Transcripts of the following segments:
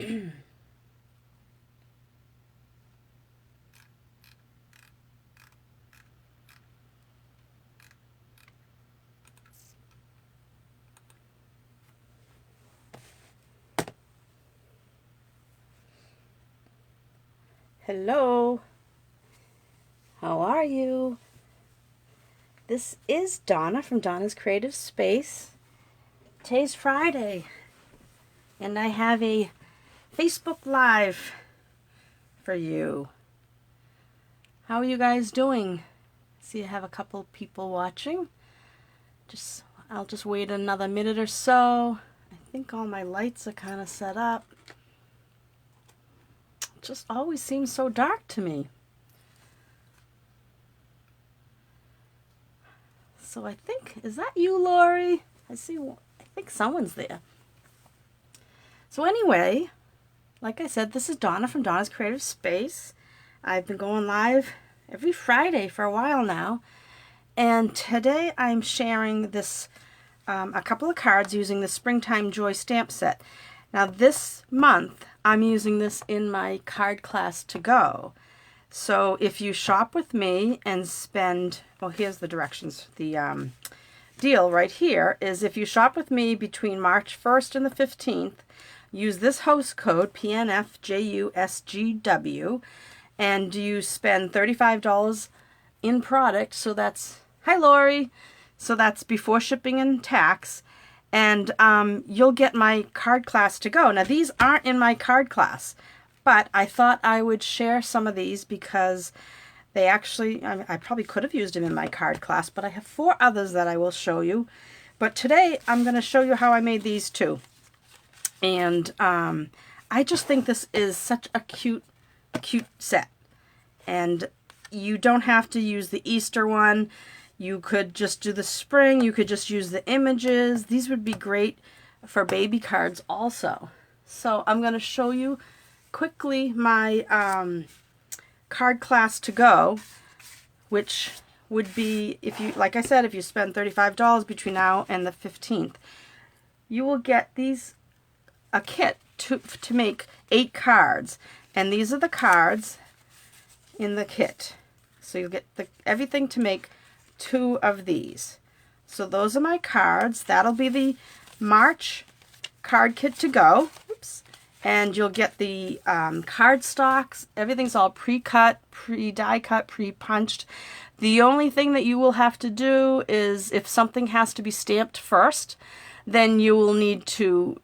Hello, how are you? This is Donna from Donna's Creative Space. Today's Friday, and I have a Facebook Live for you. How are you guys doing? See, I have a couple people watching. I'll just wait another minute or so. I think all my lights are kind of set up. It just always seems so dark to me. So I think, is that you, Lori? I think someone's there. So anyway, like I said, this is Donna from Donna's Creative Space. I've been going live every Friday for a while now. And today I'm sharing this, a couple of cards using the Springtime Joy stamp set. Now this month, I'm using this in my card class to go. So if you shop with me and spend, well, here's the directions. The deal right here is if you shop with me between March 1st and the 15th, use this host code, PNFJUSGW, and you spend $35 in product. So that's, hi Lori, so that's before shipping and tax. And you'll get my card class to go. Now these aren't in my card class, but I thought I would share some of these because they actually, I probably could have used them in my card class, but I have 4 others that I will show you. But today I'm going to show you how I made these 2. And I just think this is such a cute set. And you don't have to use the Easter one. You could just do the spring. You could just use the images. These would be great for baby cards also. So I'm going to show you quickly my card class to go, which would be, if you, like I said, if you spend $35 between now and the 15th, you will get a kit to make 8 cards. And these are the cards in the kit. So you'll get everything to make 2 of these. So those are my cards. That'll be the March card kit to go. Oops. And you'll get the card stocks. Everything's all pre-cut, pre-die cut, pre-punched. The only thing that you will have to do is if something has to be stamped first, then you will need to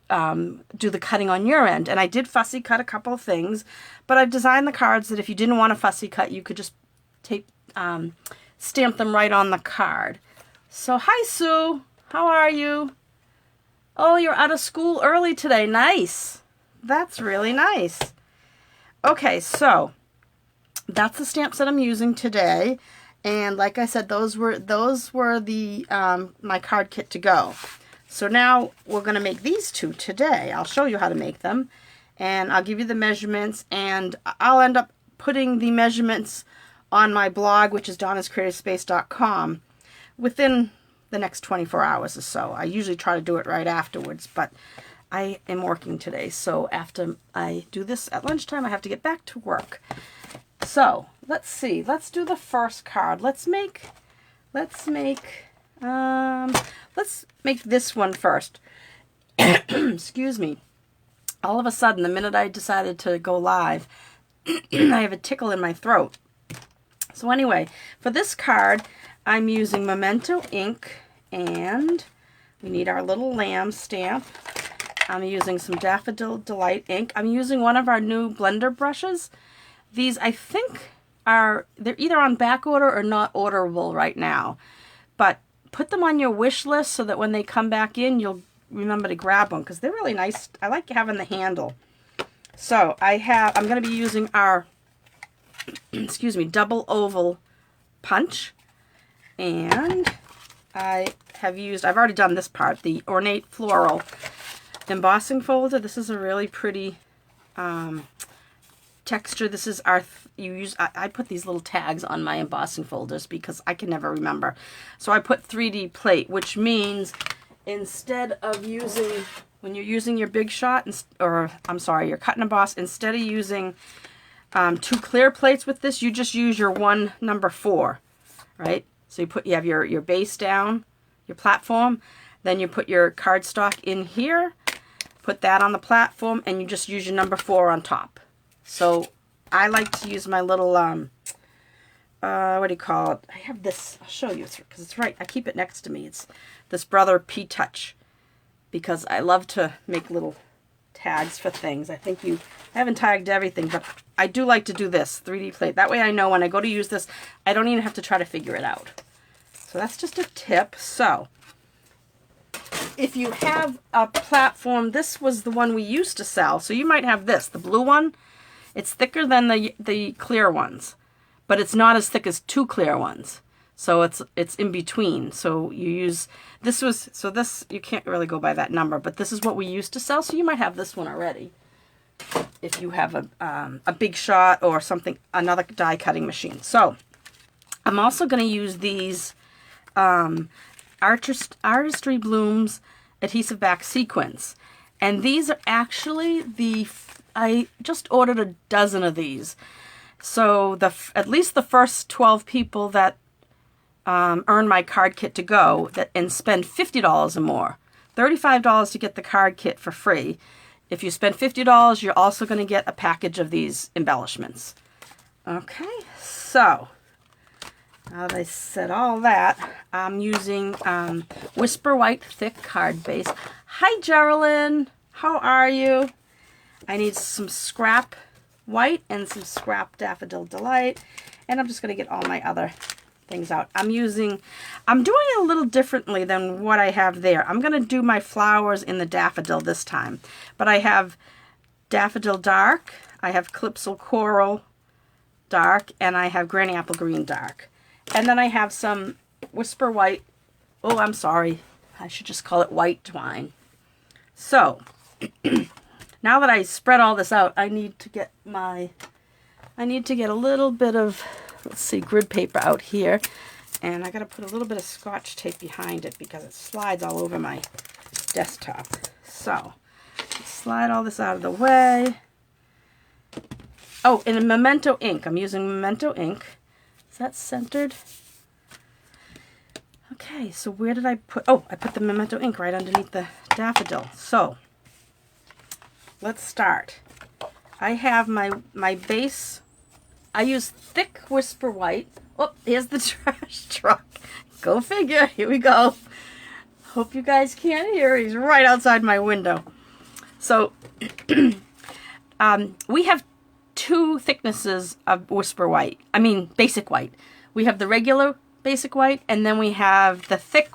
do the cutting on your end. And I did fussy cut a couple of things, but I've designed the cards that if you didn't want a fussy cut, you could just stamp them right on the card. So hi Sue, how are you? Oh, you're out of school early today. Nice. That's really nice. Okay, so that's the stamps that I'm using today. And like I said, those were the my card kit to go. So now we're going to make these 2 today. I'll show you how to make them. And I'll give you the measurements. And I'll end up putting the measurements on my blog, which is donnascreativespace.com, within the next 24 hours or so. I usually try to do it right afterwards, but I am working today. So after I do this at lunchtime, I have to get back to work. So let's see. Let's do the first card. Let's make this one first. Excuse me. All of a sudden, the minute I decided to go live, I have a tickle in my throat. So anyway, for this card, I'm using Memento ink, and we need our little lamb stamp. I'm using some Daffodil Delight ink. I'm using one of our new blender brushes. These, I think, they're either on back order or not orderable right now. But put them on your wish list so that when they come back in, you'll remember to grab them because they're really nice. I like having the handle. So I'm going to be using our excuse me, double oval punch, and I've already done this part, the ornate floral embossing folder. This is a really pretty texture. This is I put these little tags on my embossing folders because I can never remember. So I put 3D plate, which means instead of using when you're using your Big Shot, or I'm sorry, your cut and emboss, instead of using 2 clear plates with this, you just use your one number 4, right? So you have your base down, your platform, then you put your cardstock in here, put that on the platform, and you just use your number 4 on top. So I like to use my little, what do you call it? I have this, I'll show you, because it's right, I keep it next to me. It's this Brother P-Touch, because I love to make little tags for things. I haven't tagged everything, but I do like to do this 3D plate. That way I know when I go to use this, I don't even have to try to figure it out. So that's just a tip. So if you have a platform, this was the one we used to sell. So you might have this, the blue one. It's thicker than the clear ones, but it's not as thick as 2 clear ones. So it's in between. So you use, this, you can't really go by that number, but this is what we used to sell. So you might have this one already if you have a Big Shot or something, another die cutting machine. So I'm also going to use these Artistry Blooms adhesive back sequins. And these are actually I just ordered a dozen of these. So at least the first 12 people that earn my card kit to go and spend $50 or more. $35 to get the card kit for free. If you spend $50, you're also going to get a package of these embellishments. Okay, so now that I said all that, I'm using Whisper White Thick Card Base. Hi, Geraldine. How are you? I need some scrap white and some scrap Daffodil Delight, and I'm just going to get all my other things out. I'm doing it a little differently than what I have there. I'm going to do my flowers in the daffodil this time, but I have Daffodil Dark, I have Calypso Coral Dark, and I have Granny Apple Green Dark. And then I have some Whisper White, oh, I'm sorry, I should just call it white twine. So now that I spread all this out, I need to get a little bit of, let's see, grid paper out here. And I got to put a little bit of Scotch tape behind it because it slides all over my desktop. So, slide all this out of the way. Oh, and a Memento ink. I'm using Memento ink. Is that centered? Okay, so where did I put, oh, I put the Memento ink right underneath the daffodil. So, let's start. I have my base. I use thick Whisper White. Oh, here's the trash truck. Go figure. Here we go. Hope you guys can't hear. He's right outside my window. So, we have 2 thicknesses of Whisper White. I mean, basic white. We have the regular basic white, and then we have the thick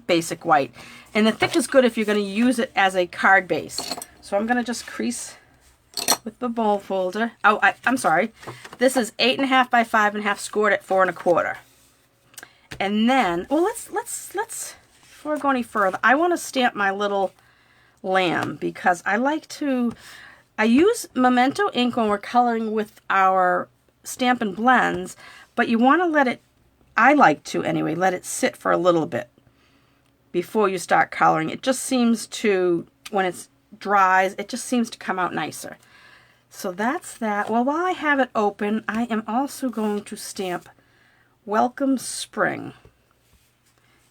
basic white. And the thick is good if you're going to use it as a card base. So I'm going to just crease with the bowl folder. Oh, I'm sorry. This is 8.5 by 5.5 scored at 4 1/4. And then, well, let's before I go any further, I want to stamp my little lamb because I use Memento ink when we're coloring with our Stampin' blends, but you want to let it, I like to anyway, let it sit for a little bit before you start coloring. It just seems to, when it dries, it just seems to come out nicer. So that's that. Well, while I have it open, I am also going to stamp Welcome Spring.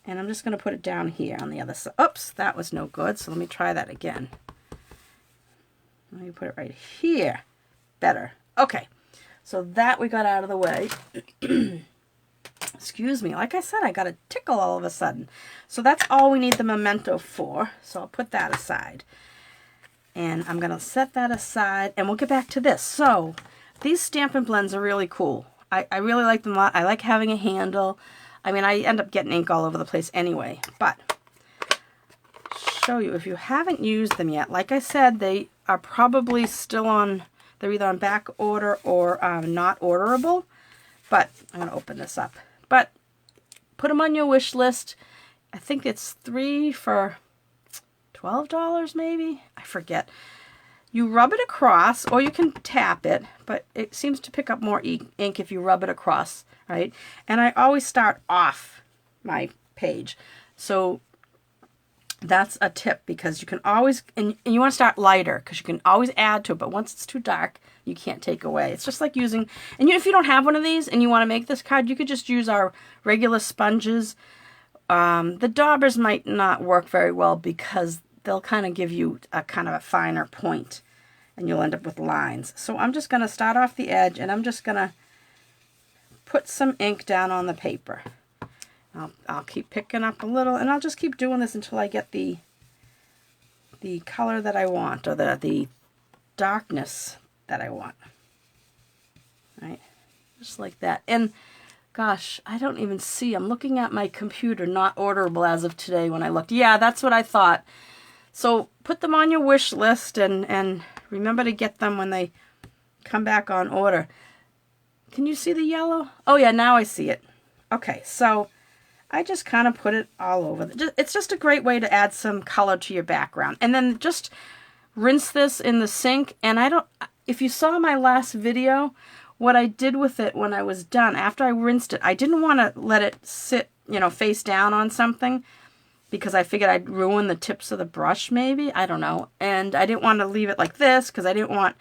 And I'm just going to put it down here on the other side. Oops, that was no good. So let me try that again. Let me put it right here. Better. Okay. So that we got out of the way. Excuse me. Like I said, I got a tickle all of a sudden. So that's all we need the Memento for. So I'll put that aside. And I'm going to set that aside. And we'll get back to this. So these Stampin' blends are really cool. I really like them a lot. I like having a handle. I mean, I end up getting ink all over the place anyway. But show you, if you haven't used them yet, like I said, they are probably still on, they're either on back order or not orderable. But I'm going to open this up. But put them on your wish list. I think it's 3 for $12 maybe? I forget. You rub it across, or you can tap it, but it seems to pick up more ink if you rub it across, right? And I always start off my page. So That's a tip, because you can always, and you want to start lighter because you can always add to it, but once it's too dark, you can't take away. It's just like using, and if you don't have one of these and you want to make this card, you could just use our regular sponges. The daubers might not work very well because they'll kind of give you a kind of a finer point and you'll end up with lines. So I'm just going to start off the edge and I'm just going to put some ink down on the paper. I'll keep picking up a little, and I'll just keep doing this until I get the color that I want, or the darkness that I want. Right? Just like that. And gosh, I don't even see. I'm looking at my computer, not orderable as of today when I looked. Yeah, that's what I thought. So put them on your wish list and remember to get them when they come back on order. Can you see the yellow? Oh yeah, now I see it. Okay, so I just kind of put it all over. It's just a great way to add some color to your background. And then just rinse this in the sink. And if you saw my last video, what I did with it when I was done, after I rinsed it, I didn't want to let it sit, face down on something because I figured I'd ruin the tips of the brush maybe. I don't know. And I didn't want to leave it like this because I didn't want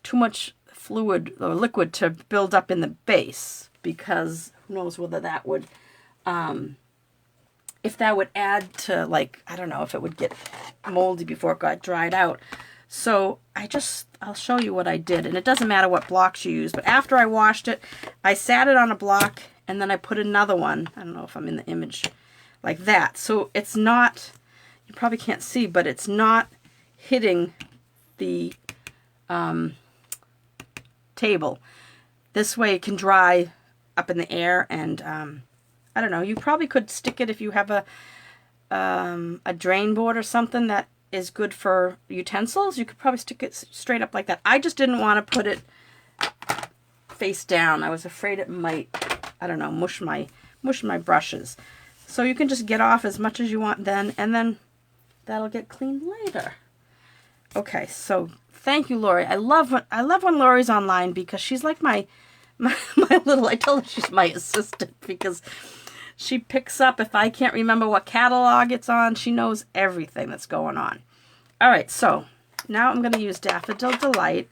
too much fluid or liquid to build up in the base, because who knows whether that would... if that would add to, like, I don't know, if it would get moldy before it got dried out. So I'll show you what I did. And it doesn't matter what blocks you use, but after I washed it, I sat it on a block and then I put another one. I don't know if I'm in the image, like that. So it's not, you probably can't see, but it's not hitting the table. This way it can dry up in the air, and I don't know, you probably could stick it if you have a drain board or something that is good for utensils. You could probably stick it straight up like that. I just didn't want to put it face down. I was afraid it might, I don't know, mush my brushes. So you can just get off as much as you want then, and then that'll get cleaned later. Okay, so thank you, Lori. I love when Lori's online, because she's like my little, I told her she's my assistant, because she picks up if I can't remember what catalog it's on. She knows everything that's going on. All right, so now I'm going to use Daffodil Delight,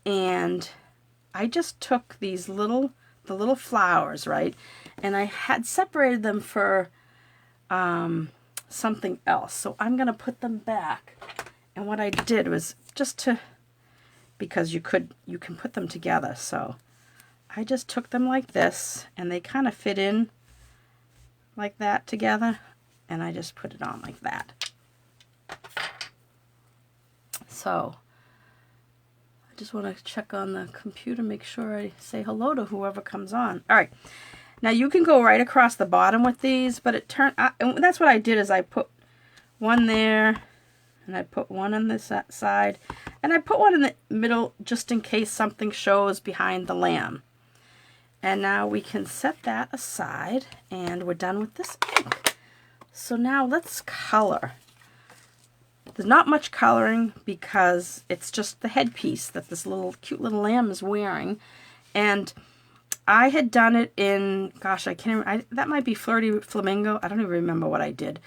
and I just took the little flowers, right, and I had separated them for something else. So I'm going to put them back, and what I did was because you can put them together, so I just took them like this, and they kind of fit in like that together, and I just put it on like that. So I just want to check on the computer, make sure I say hello to whoever comes on. All right, now you can go right across the bottom with these, but it turned out, and that's what I did, is I put one there, and I put one on this side, and I put one in the middle just in case something shows behind the lamb. And now we can set that aside, and we're done with this ink. So now let's color. There's not much coloring because it's just the headpiece that this cute little lamb is wearing. And I had done it in, gosh, I can't remember, that might be Flirty Flamingo. I don't even remember what I did.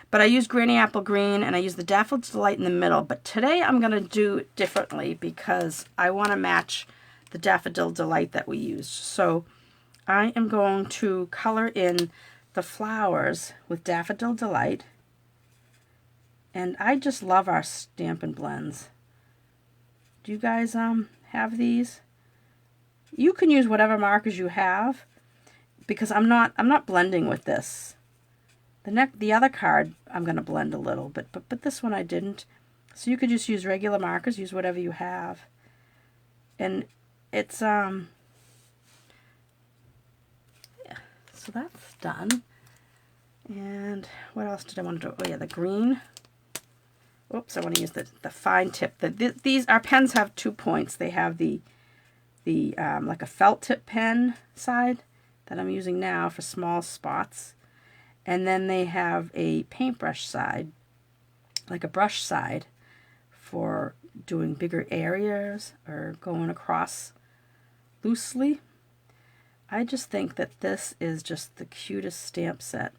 But I used Granny Apple Green, and I used the Daffodil Delight in the middle. But today I'm going to do it differently because I want to match the Daffodil Delight that we used. So I am going to color in the flowers with Daffodil Delight. And I just love our Stampin' blends. Do you guys have these? You can use whatever markers you have, because I'm not blending with this. The other card I'm going to blend a little, but this one I didn't. So you could just use regular markers, use whatever you have. And it's yeah, so that's done. And what else did I want to do? Oh yeah, the green. Oops, I want to use the fine tip. Our pens have 2 points. They have the like a felt tip pen side that I'm using now for small spots, and then they have a paintbrush side, like a brush side, for doing bigger areas or going across loosely. I just think that this is just the cutest stamp set.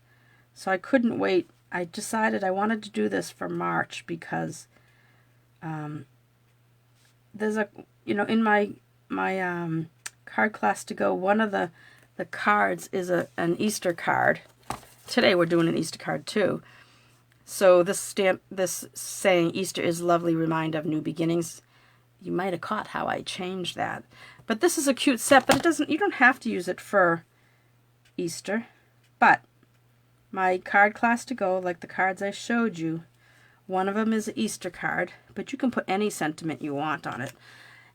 So I couldn't wait I decided I wanted to do this for March because there's a, in my card class to go, one of the cards is an Easter card. Today we're doing an Easter card too. So this saying, Easter is lovely reminder of new beginnings. You might have caught how I changed that. But this is a cute set, but you don't have to use it for Easter. But my card class to go, like the cards I showed you, one of them is an Easter card, but you can put any sentiment you want on it.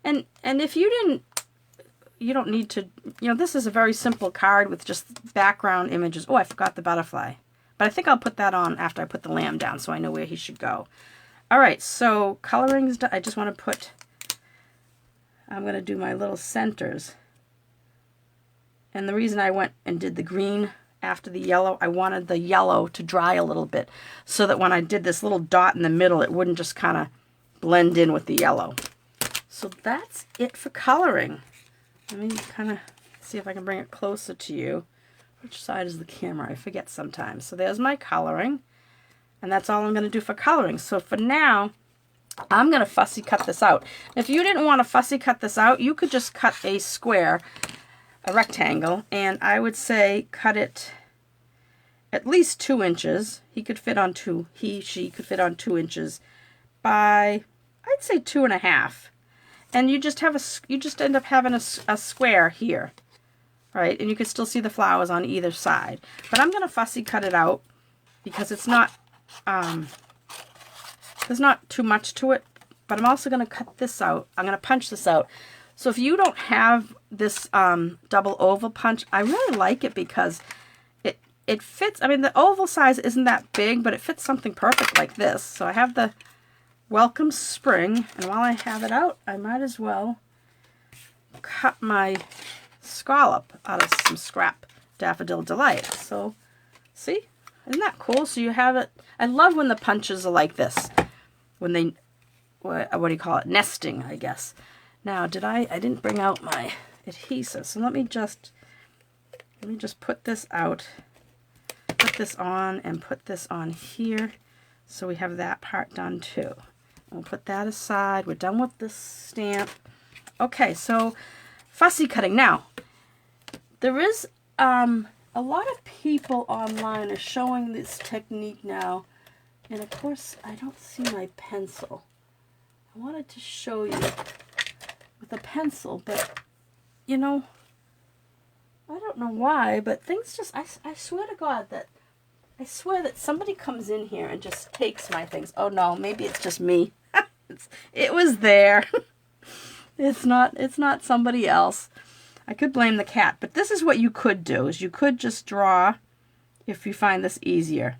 And if you don't need to, this is a very simple card with just background images. Oh, I forgot the butterfly. But I think I'll put that on after I put the lamb down so I know where he should go. All right, so coloring's done. I just want to I'm going to do my little centers. And the reason I went and did the green after the yellow, I wanted the yellow to dry a little bit so that when I did this little dot in the middle, it wouldn't just kind of blend in with the yellow. So that's it for coloring. Let me kind of see if I can bring it closer to you. Which side is the camera? I forget sometimes. So there's my coloring. And that's all I'm going to do for coloring. So for now, I'm going to fussy cut this out. If you didn't want to fussy cut this out, you could just cut a square, a rectangle, and I would say cut it at least 2 inches. She could fit on 2 inches by, I'd say 2.5. And you just end up having a square here, right? And you can still see the flowers on either side. But I'm going to fussy cut it out because it's not, there's not too much to it. But I'm also going to cut this out. I'm going to punch this out. So if you don't have this double oval punch, I really like it because it fits. I mean, the oval size isn't that big, but it fits something perfect like this. So I have the Welcome Spring, and while I have it out, I might as well cut my scallop out of some scrap Daffodil Delight. So, see? Isn't that cool? So you have it. I love when the punches are like this. When they, what do you call it? Nesting, I guess. Now, I didn't bring out my adhesive, so let me just put this out, put this on, and put this on here, so we have that part done too. We'll put that aside. We're done with this stamp. Okay, so fussy cutting. Now, there is a lot of people online are showing this technique now, and of course, I don't see my pencil. I wanted to show you with a pencil, but I don't know why, but things just, I swear to God that, I swear that somebody comes in here and just takes my things. Oh no, maybe it's just me. It was there. It's not somebody else. I could blame the cat, but this is what you could do, is you could just draw, if you find this easier.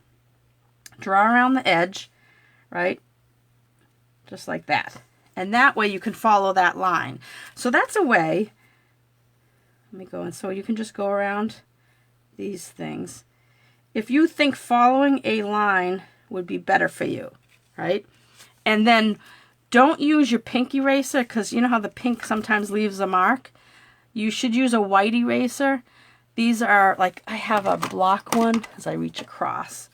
Draw around the edge, right? Just like that. And that way you can follow that line. So that's a way. Let me go, and so you can just go around these things. If you think following a line would be better for you, right? And then don't use your pink eraser, because you know how the pink sometimes leaves a mark? You should use a white eraser. These are, like, I have a block one as I reach across.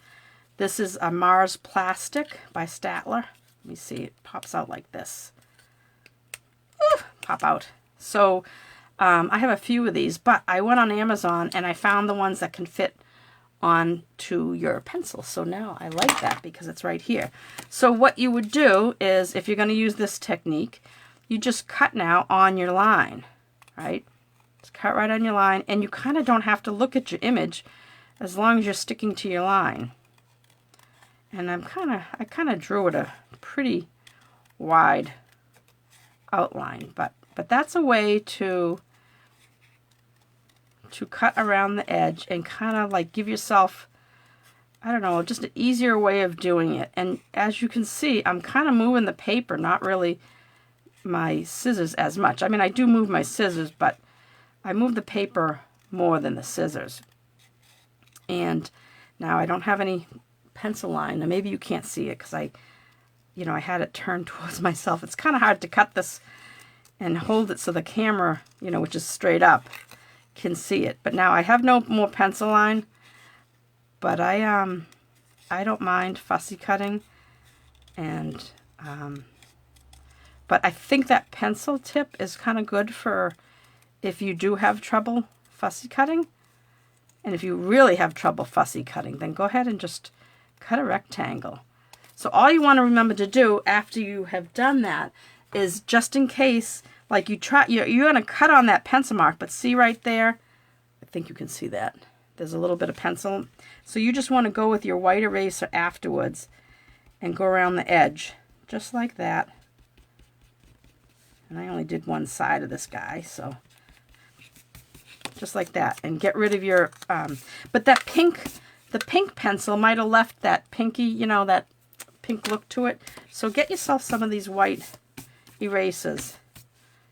This is a Mars Plastic by Statler. Let me see, it pops out like this. Ooh, pop out. So I have a few of these, but I went on Amazon and I found the ones that can fit onto your pencil. So now I like that because it's right here. So what you would do is, if you're going to use this technique, you just cut now on your line, right? Just cut right on your line, and you kind of don't have to look at your image as long as you're sticking to your line. And I kind of drew it a pretty wide outline, but that's a way to cut around the edge and kind of like give yourself, I don't know, just an easier way of doing it. And as you can see, I'm kind of moving the paper, not really my scissors as much. I mean, I do move my scissors, but I move the paper more than the scissors. And now I don't have any pencil line. Now maybe you can't see it because I had it turned towards myself. It's kind of hard to cut this and hold it so the camera, which is straight up, can see it. But now I have no more pencil line, but I I don't mind fussy cutting, and but I think that pencil tip is kind of good for if you do have trouble fussy cutting. And if you really have trouble fussy cutting, then go ahead and just cut a rectangle. So all you want to remember to do after you have done that is, just in case, like you're going to cut on that pencil mark, but see right there, I think you can see that. There's a little bit of pencil. So you just want to go with your white eraser afterwards and go around the edge, just like that. And I only did one side of this guy, so just like that, and get rid of your, but that the pink pencil might have left that pinky, you know, that pink look to it. So get yourself some of these white erasers,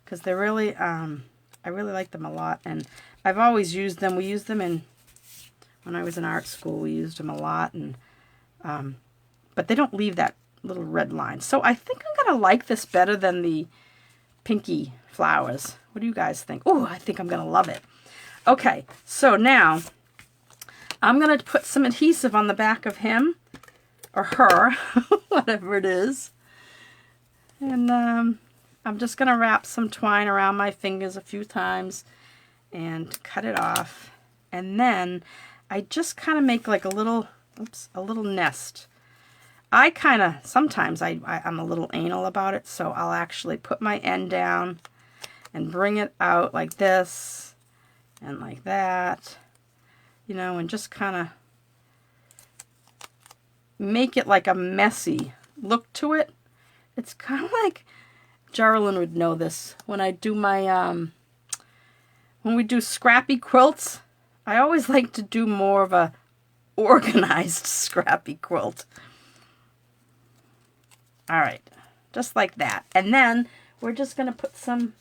because they're really, I really like them a lot, and I've always used them. We used them when I was in art school, we used them a lot, and, but they don't leave that little red line. So I think I'm going to like this better than the pinky flowers. What do you guys think? Oh, I think I'm going to love it. Okay, so now I'm going to put some adhesive on the back of him, or her, whatever it is. And I'm just going to wrap some twine around my fingers a few times and cut it off. And then I just kind of make like a little nest. I kind of, sometimes I'm a little anal about it, so I'll actually put my end down and bring it out like this. And like that, you know, and just kind of make it like a messy look to it. It's kind of like, Geraldine would know this, when I do my, when we do scrappy quilts, I always like to do more of a organized scrappy quilt. All right, just like that. And then we're just going to put some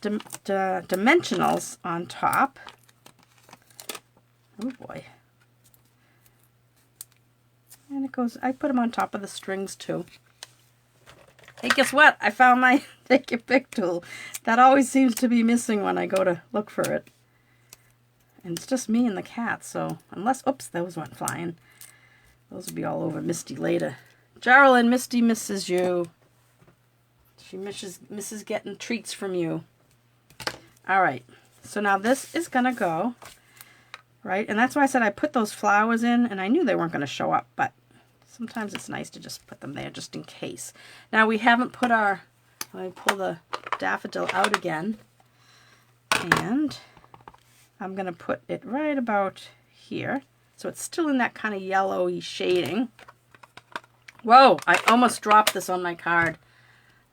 dimensionals on top. Oh boy. And it goes, I put them on top of the strings too. Hey, guess what? I found my take your pick tool. That always seems to be missing when I go to look for it. And it's just me and the cat, so unless, oops, those went flying. Those will be all over Misty later. Geraldine, Misty misses you. She misses getting treats from you. All right, so now this is going to go, right? And that's why I said I put those flowers in, and I knew they weren't going to show up, but sometimes it's nice to just put them there just in case. Now we haven't put our, let me pull the daffodil out again, and I'm going to put it right about here. So it's still in that kind of yellowy shading. Whoa, I almost dropped this on my card.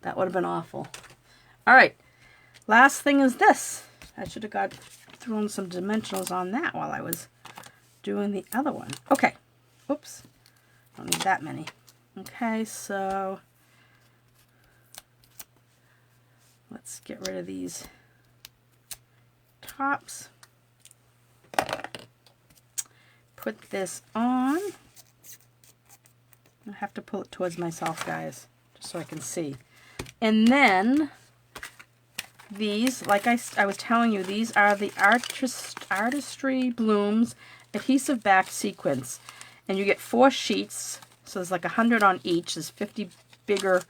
That would have been awful. All right. Last thing is this. I should have thrown some dimensionals on that while I was doing the other one. Okay. Oops. Don't need that many. Okay, so let's get rid of these tops. Put this on. I have to pull it towards myself, guys, just so I can see. And then these, like I was telling you, these are the Artistry Blooms adhesive back sequins, and you get 4 sheets, so there's like 100 on each. There's 50 bigger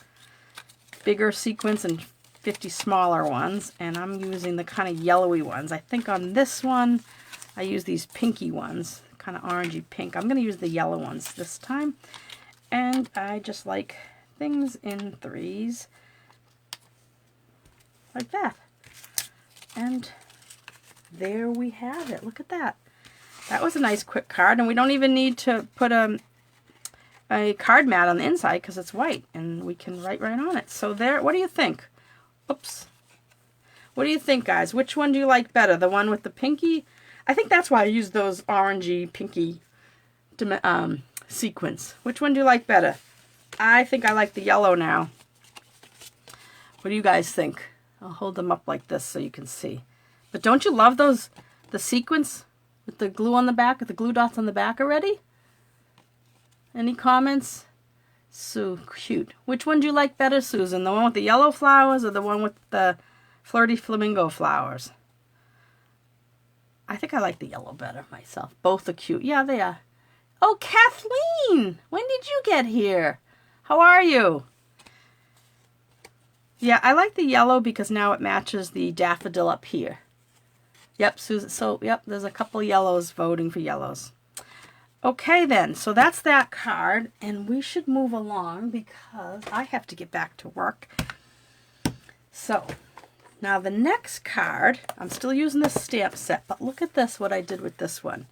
sequins and 50 smaller ones, and I'm using the kind of yellowy ones. I think on this one I use these pinky ones, kind of orangey pink. I'm going to use the yellow ones this time, and I just like things in 3s. Like that. And there we have it. Look at that. That was a nice quick card, and we don't even need to put a card mat on the inside because it's white, and we can write right on it. So there, what do you think? Oops. What do you think, guys? Which one do you like better? The one with the pinky? I think that's why I use those orangey, pinky sequins. Which one do you like better? I think I like the yellow now. What do you guys think? I'll hold them up like this so you can see. But don't you love those, the sequins with the glue on the back, with the glue dots on the back already? Any comments? So cute. Which one do you like better, Susan? The one with the yellow flowers or the one with the flirty flamingo flowers? I think I like the yellow better myself. Both are cute. Yeah, they are. Oh, Kathleen, when did you get here? How are you? Yeah, I like the yellow because now it matches the daffodil up here. Yep, Susan. So, yep, there's a couple yellows voting for yellows. Okay, then. So that's that card, and we should move along because I have to get back to work. So, now the next card, I'm still using this stamp set, but look at this, what I did with this one.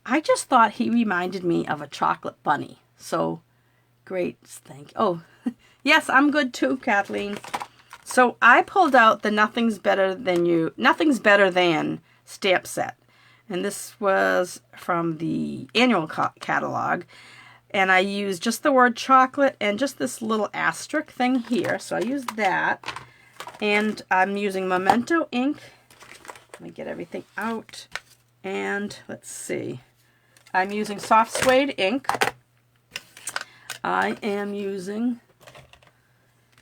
I just thought he reminded me of a chocolate bunny. So, great. Thank you. Oh, yes, I'm good too, Kathleen. So I pulled out the Nothing's Better Than stamp set. And this was from the annual catalog. And I used just the word chocolate and just this little asterisk thing here. So I used that. And I'm using Memento ink. Let me get everything out. And let's see. I'm using soft suede ink. I am using,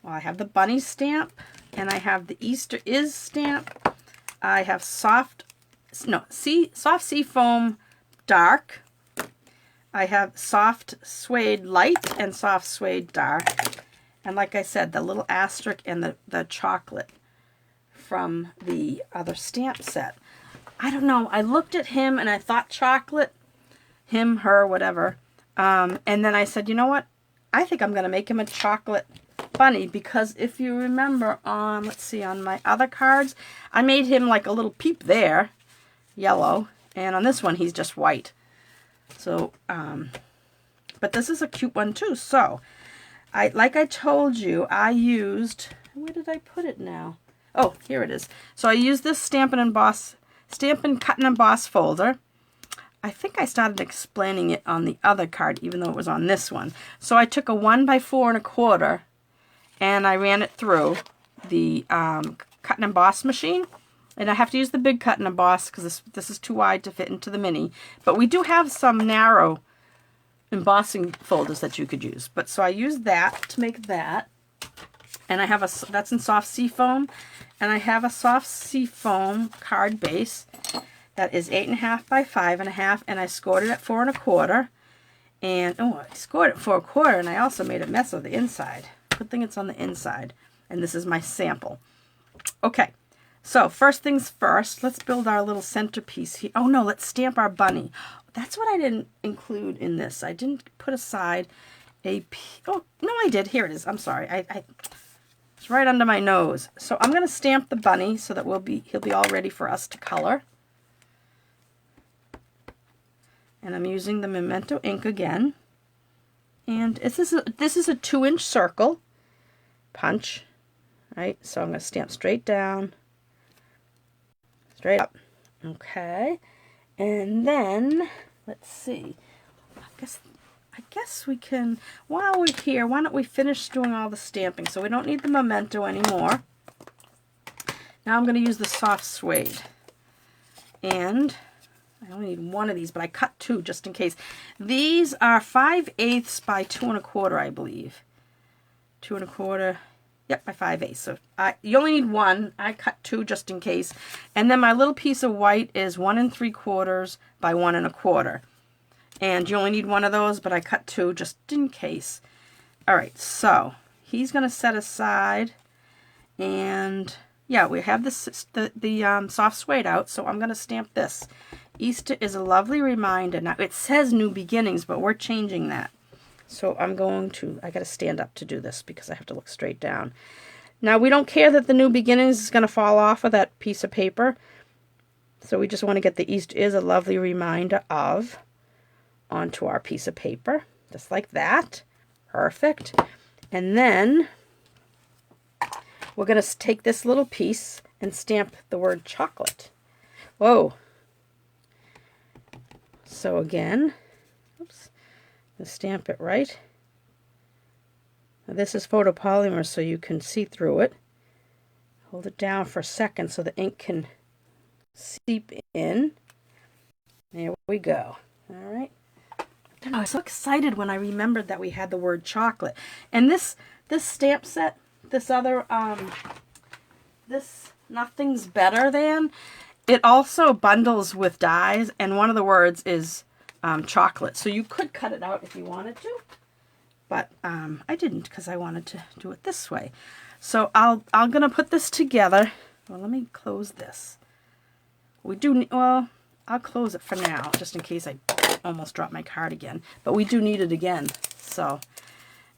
well, I have the bunny stamp, and I have the Easter is stamp. I have soft sea foam dark. I have soft suede light and soft suede dark. And like I said, the little asterisk and the chocolate from the other stamp set. I don't know. I looked at him and I thought chocolate. Him, her, whatever. And then I said, you know what? I think I'm going to make him a chocolate bunny because if you remember on, let's see, on my other cards, I made him like a little peep there, yellow. And on this one, he's just white. So, but this is a cute one too. So, like I told you, I used, where did I put it now? Oh, here it is. So I used this Stampin' Cut and Emboss folder. I think I started explaining it on the other card, even though it was on this one. So I took a 1 by 4 1/4 and I ran it through the cut and emboss machine. And I have to use the big cut and emboss because this is too wide to fit into the mini. But we do have some narrow embossing folders that you could use. But so I used that to make that. And I have that's in soft sea foam. And I have a soft sea foam card base. That is 8.5 by 5.5, and I scored it at 4 1/4. And oh, I scored it 4 1/4, and I also made a mess of the inside. Good thing it's on the inside. And this is my sample. Okay, so first things first, let's build our little centerpiece here. Oh no, let's stamp our bunny. That's what I didn't include in this. I didn't put aside oh no, I did. Here it is. I'm sorry. It's right under my nose. So I'm going to stamp the bunny so that he'll be all ready for us to color. And I'm using the Memento ink again. And this is a 2-inch circle punch, right? So I'm going to stamp straight down, straight up. Okay. And then, let's see. I guess we can, while we're here, why don't we finish doing all the stamping? So we don't need the Memento anymore. Now I'm going to use the soft suede. And I only need one of these, but I cut 2 just in case. These are 5/8 by 2 1/4, I believe. 2 1/4, yep, by 5/8. So you only need 1. I cut 2 just in case. And then my little piece of white is 1 3/4 by 1 1/4. And you only need 1 of those, but I cut 2 just in case. All right, so he's going to set aside. And yeah, we have the soft suede out, so I'm going to stamp this. Easter is a lovely reminder. Now, it says New Beginnings, but we're changing that. So I got to stand up to do this because I have to look straight down. Now, we don't care that the New Beginnings is going to fall off of that piece of paper. So we just want to get the Easter is a lovely reminder of onto our piece of paper. Just like that. Perfect. And then we're going to take this little piece and stamp the word chocolate. Whoa. So again, oops, I'm going to stamp it right. Now this is photopolymer so you can see through it. Hold it down for a second so the ink can seep in. There we go. All right. I was so excited when I remembered that we had the word chocolate. And this stamp set, this other, this Nothing's Better Than, it also bundles with dies, and one of the words is chocolate. So you could cut it out if you wanted to, but I didn't because I wanted to do it this way. So I'm gonna put this together. Well, let me close this. We do need, well, I'll close it for now, just in case I almost dropped my card again. But we do need it again. So,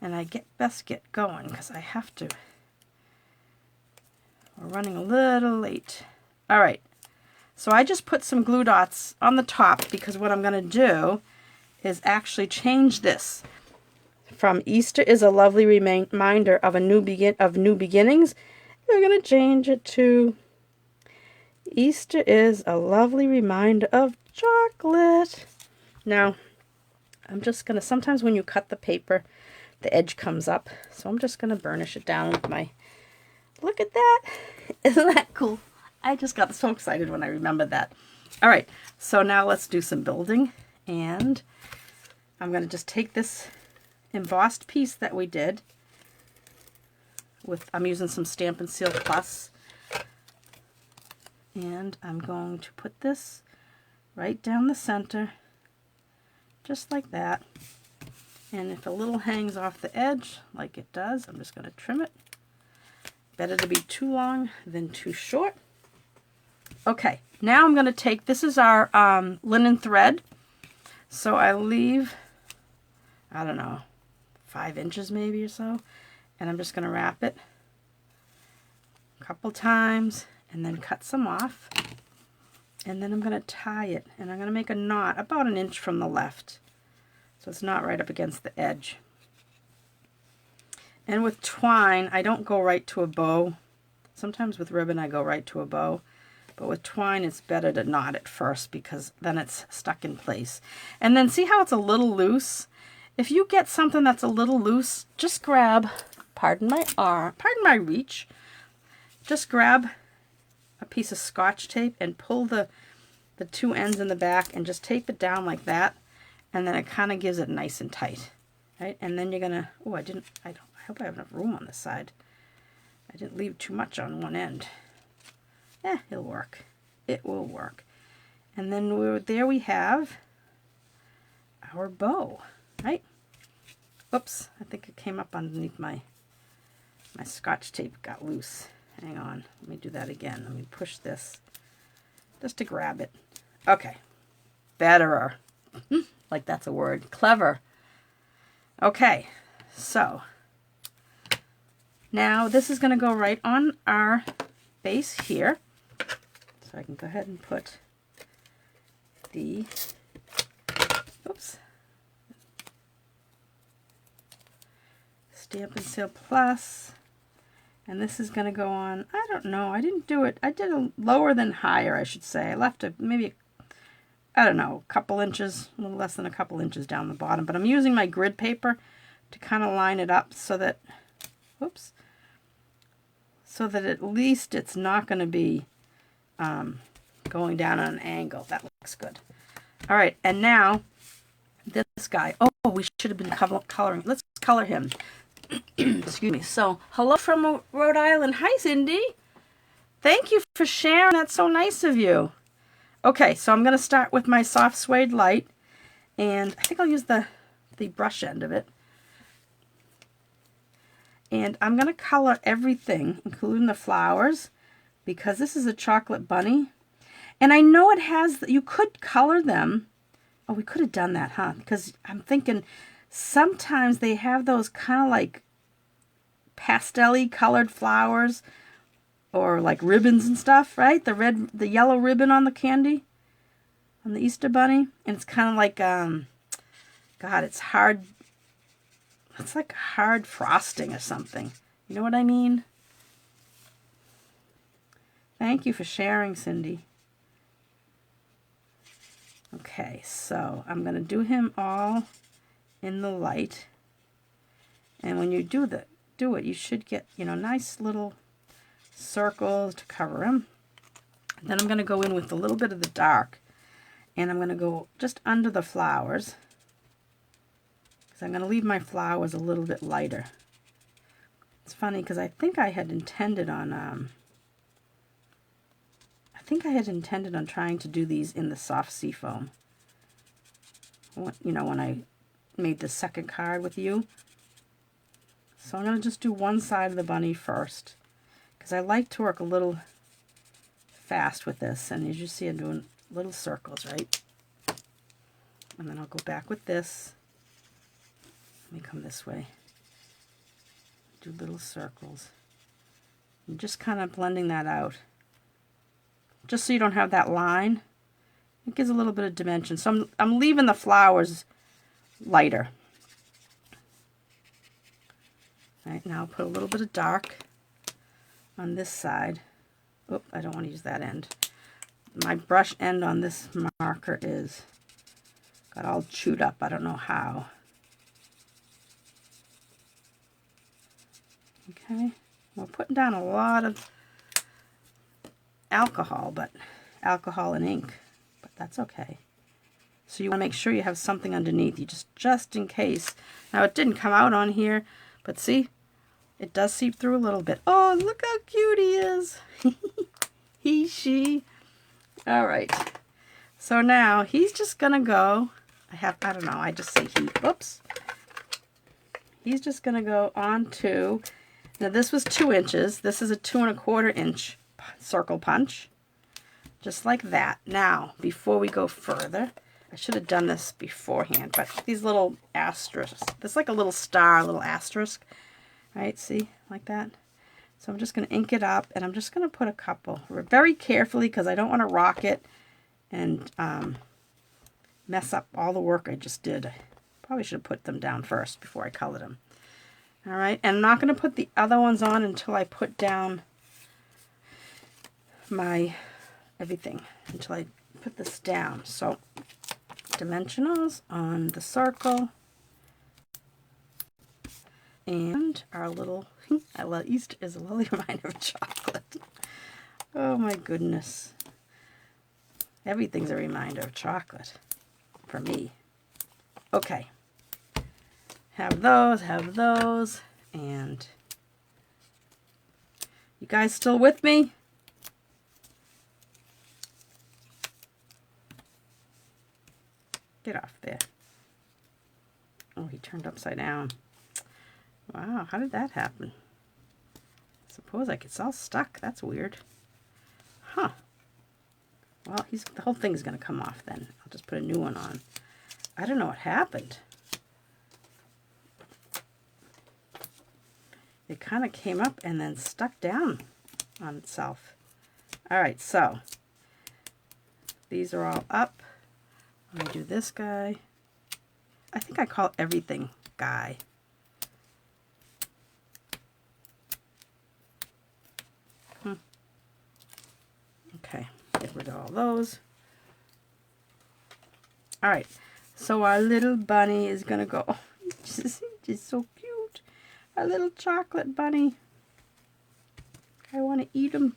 and I best get going because I have to. We're running a little late. All right. So I just put some glue dots on the top because what I'm going to do is actually change this from Easter is a lovely reminder of new beginnings. We're going to change it to Easter is a lovely reminder of chocolate. Now, I'm just going to, sometimes when you cut the paper, the edge comes up. So I'm just going to burnish it down with my, look at that. Isn't that cool? I just got so excited when I remembered that. All right, so now let's do some building. And I'm going to just take this embossed piece that we did with, I'm using some Stampin' Seal Plus. And I'm going to put this right down the center, just like that. And if a little hangs off the edge, like it does, I'm just going to trim it. Better to be too long than too short. Okay, now I'm going to take, this is our linen thread. So I leave, I don't know, 5 inches maybe or so. And I'm just going to wrap it a couple times and then cut some off. And then I'm going to tie it. And I'm going to make a knot about 1 inch from the left. So it's not right up against the edge. And with twine, I don't go right to a bow. Sometimes with ribbon I go right to a bow. But with twine, it's better to knot it first because then it's stuck in place. And then see how it's a little loose? If you get something that's a little loose, just grab, pardon my reach, just grab a piece of Scotch tape and pull the 2 ends in the back and just tape it down like that. And then it kind of gives it nice and tight. Right? And then you're going to, oh, I hope I have enough room on this side. I didn't leave too much on one end. It'll work. It will work. And then there we have our bow, right? Oops, I think it came up underneath my Scotch tape got loose. Hang on, let me do that again. Let me push this just to grab it. Okay, betterer. Like that's a word. Clever. Okay, so now this is going to go right on our base here. So I can go ahead and put the, oops, Stampin' Seal Plus. And this is going to go on, I don't know, I didn't do it, I did a lower than higher, I should say. I left it maybe, I don't know, a couple inches, a little less than a couple inches down the bottom. But I'm using my grid paper to kind of line it up so that, whoops, so that at least it's not going to be going down on an angle. That looks good. All right, and now this guy. Oh, we should have been coloring. Let's color him. Excuse me. So, hello from Rhode Island. Hi, Cindy. Thank you for sharing. That's so nice of you. Okay, so I'm going to start with my soft suede light, and I think I'll use the brush end of it. And I'm going to color everything, including the flowers, because this is a chocolate bunny. And I know it has, you could color them. Oh, we could have done that, huh? Because I'm thinking sometimes they have those kind of like pastel-y colored flowers or like ribbons and stuff, right? The yellow ribbon on the candy, on the Easter bunny. And it's kind of like, God, it's hard. It's like hard frosting or something. You know what I mean? Thank you for sharing, Cindy. Okay, so I'm going to do him all in the light. And when you do it, you should get, nice little circles to cover him. Then I'm going to go in with a little bit of the dark. And I'm going to go just under the flowers. I'm going to leave my flowers a little bit lighter. It's funny because I think I had intended on trying to do these in the soft seafoam. you know, when I made the second card with you. So I'm going to just do one side of the bunny first, because I like to work a little fast with this. And as you see, I'm doing little circles, right? And then I'll go back with this. Let me come this way. Do little circles. And just kind of blending that out. Just so you don't have that line. It gives a little bit of dimension. So I'm leaving the flowers lighter. All right, now I'll put a little bit of dark on this side. Oh, I don't want to use that end. My brush end on this marker is got all chewed up. I don't know how. Okay, we're putting down a lot of alcohol and ink, but that's okay. So you want to make sure you have something underneath you, just in case. Now it didn't come out on here, but see, it does seep through a little bit. Oh, look how cute he is. He, she. All right. So now he's just going to go, I don't know, I just say he. Oops. He's just going to go onto, now this was 2 inches. This is a 2 1/4 inch circle punch. Just like that. Now, before we go further, I should have done this beforehand, but these little asterisks, this is like a little star, a little asterisk. Right, see, like that. So I'm just going to ink it up, and I'm just going to put a couple very carefully, because I don't want to rock it and mess up all the work I just did. Probably should have put them down first before I colored them. All right, and I'm not going to put the other ones on until I put down my everything, until I put this down. So dimensionals on the circle. And our little, Easter is a lovely reminder of chocolate. Oh my goodness. Everything's a reminder of chocolate for me. Okay. Have those, and you guys still with me? Get off there. Oh, he turned upside down. Wow, how did that happen? I suppose it's all stuck. That's weird. Huh. Well, the whole thing's going to come off then. I'll just put a new one on. I don't know what happened. It kind of came up and then stuck down on itself. All right, so these are all up. Let me do this guy. I think I call everything guy. Okay, get rid of all those. All right, so our little bunny is gonna go. Oh, he's just so cute. Our little chocolate bunny. I want to eat him.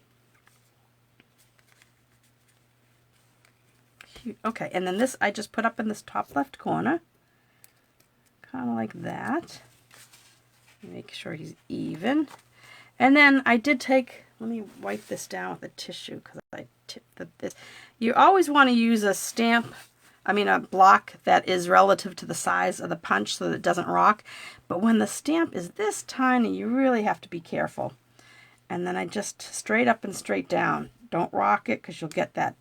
Cute. Okay, and then this I just put up in this top left corner, kind of like that. Make sure he's even. And then I did take. Let me wipe this down with a tissue, because I tipped this. You always want to use a block that is relative to the size of the punch so that it doesn't rock. But when the stamp is this tiny, you really have to be careful. And then I just straight up and straight down. Don't rock it, because you'll get that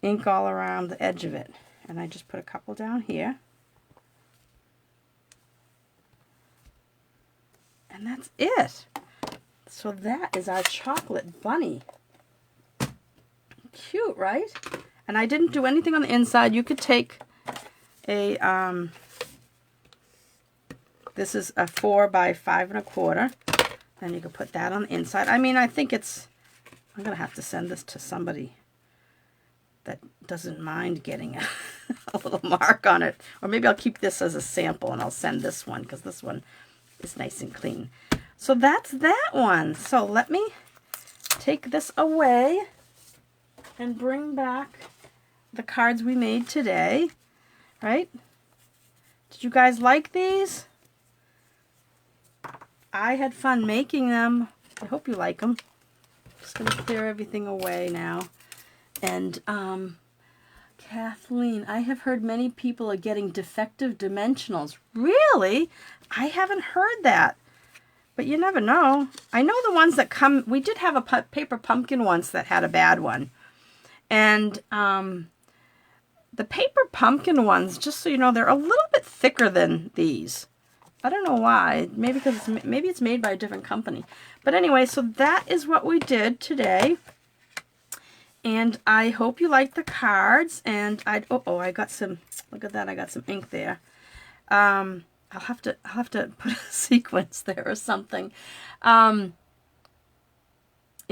ink all around the edge of it. And I just put a couple down here. And that's it. So that is our chocolate bunny. Cute, right? And I didn't do anything on the inside. You could take a, this is a 4 by 5 1/4. Then you could put that on the inside. I mean, I think I'm going to have to send this to somebody that doesn't mind getting a little mark on it. Or maybe I'll keep this as a sample and I'll send this one, because this one is nice and clean. So that's that one. So let me take this away and bring back the cards we made today, right? Did you guys like these? I had fun making them. I hope you like them. Just going to clear everything away now. And Kathleen, I have heard many people are getting defective dimensionals. Really? I haven't heard that. But you never know. I know the ones that come, we did have a paper pumpkin once that had a bad one. And the paper pumpkin ones, just so you know, they're a little bit thicker than these. I don't know why. Maybe because maybe it's made by a different company. But anyway, so that is what we did today. And I hope you like the cards. And I got some. Look at that! I got some ink there. I'll have to put a sequence there or something. It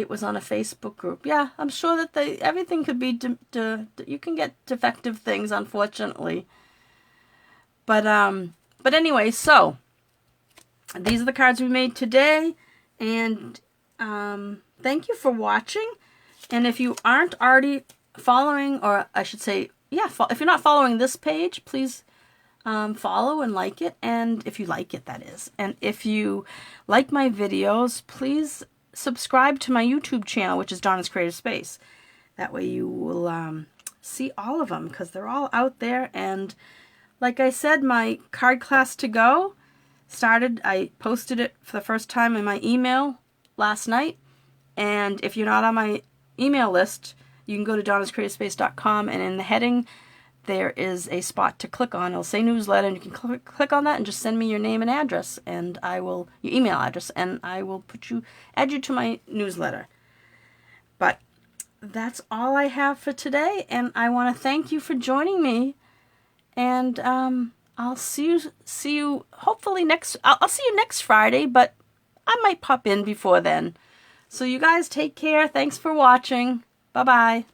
was on a Facebook group. Yeah, I'm sure that everything could be you can get defective things, unfortunately. But anyway, so these are the cards we made today, and thank you for watching. And if you aren't already following, or I should say, yeah, if you're not following this page, please follow and like it. And if you like it, that is. And if you like my videos, please subscribe to my YouTube channel, which is Donna's Creative Space. That way you will see all of them, because they're all out there. And like I said, my card class to go started. I posted it for the first time in my email last night. And if you're not on my email list, you can go to donnascreativespace.com, and in the heading there is a spot to click on. It'll say newsletter, and you can click on that and just send me your name and address, and your email address, and I will add you to my newsletter. But that's all I have for today, and I want to thank you for joining me. And I'll see you hopefully I'll see you next Friday, but I might pop in before then. So you guys take care. Thanks for watching. Bye-bye.